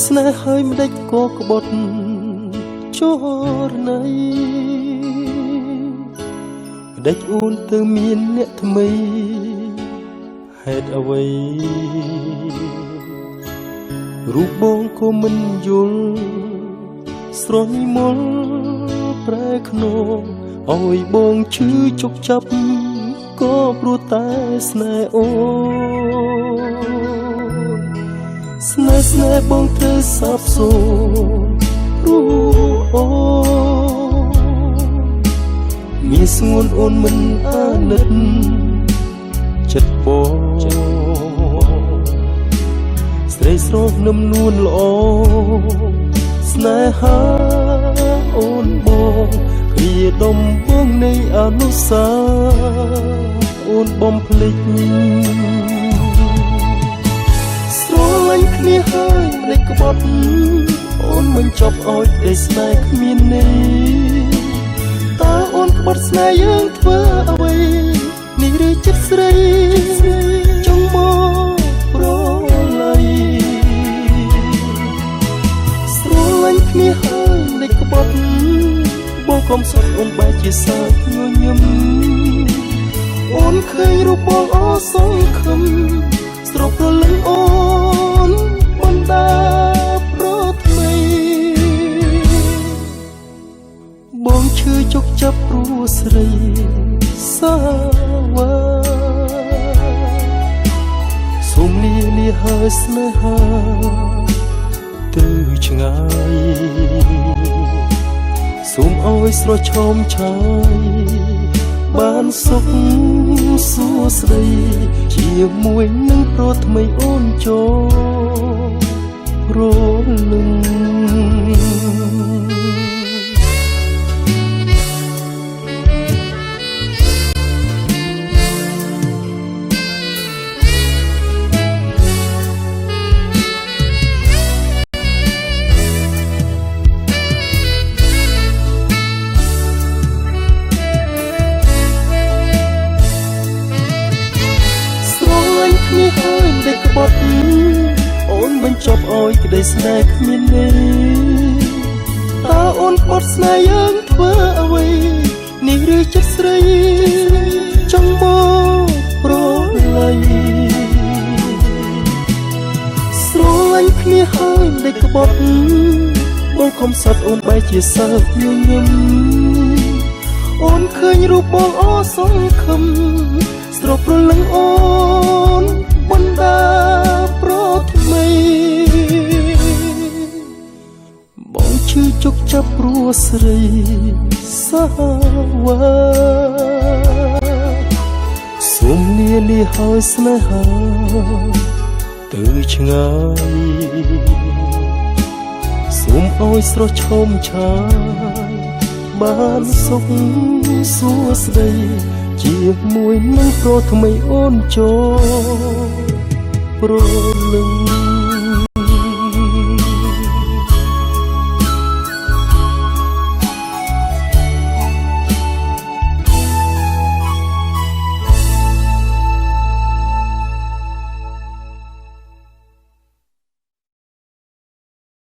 ស្នេហ៍ហើយមិនដេចក៏ក្បត់ចូលណៃមិនដេចអូនទៅមានអ្នកថ្មីហេតុអ្វីរូបបងក៏មិនយល់ស្រស់និមលប្រែខ្នងឲ្យបងឈឺជុកចាប់ក៏ព្រោះតែស្នេហ៍អូនស្នេហ៍បងធ្វើសាបសូន្យព្រោះអូនមានស្ងួនអូនមិនអាណិតចិត្តបងស្រីស្រស់នឹមនួនល្អស្នេហាអូនបងគ្រាដំបងនៃអនុសាអូនបំភ្លេចស្រឡាញ់គ្នាហើយមិនក្បត់អូនមិនចប់ឲ្យតែស្នេហ៍គ្មានន័យតើអូនក្បត់ស្នេហ៍យើងធ្វើអ្វីនេះឬចិត្តស្រីចង់មកប្រឡ័យស្រឡាញ់គ្នាហើយមិនក្បត់បងកុំសុខអូនបែរជាសាច់ញញឹមអូនឃើញរូបបងអសង្ឃឹមស្រស់ប្រលឹងអូនបណ្ដាប្រថ្មីបងឈឺជុកចាប់ព្រោះស្រីសាវ៉ាសុំលាហើយស្នេហាទៅឆ្ងាយសូមឲ្យស្រស់ឆោមឆាយបានសុខសួស្តីជាមួយនឹងប្រថ្មីអូនចូលរលឹងនេះហើយមិនក្បត់អូនបញ្ចប់ឲ្យក្តីស្នេហ៍គ្មានន័យតើអូនក្បត់ស្នេហ៍យើងធ្វើអ្វីនេះឬចិត្តស្រីចង់មកប្រឡ័យស្រឡាញ់គ្នាហើយមិនក្បត់បងខំសត់អូនបែរជាសើចញញឹមអូនឃើញរូបបងអសង្ឃឹមស្រស់ប្រលឹងអូនបណ្ដាប្រថ្មីបងឈឺជុកចាប់ព្រោះស្រីសាវ៉ាសុំលាហើយស្នេហាទៅឆ្ងាយសូមឲ្យស្រស់ឆោមឆាយបានសុខសួស្តីជាមួយនឹងប្រថ្មីអូនចូលប្រលឹង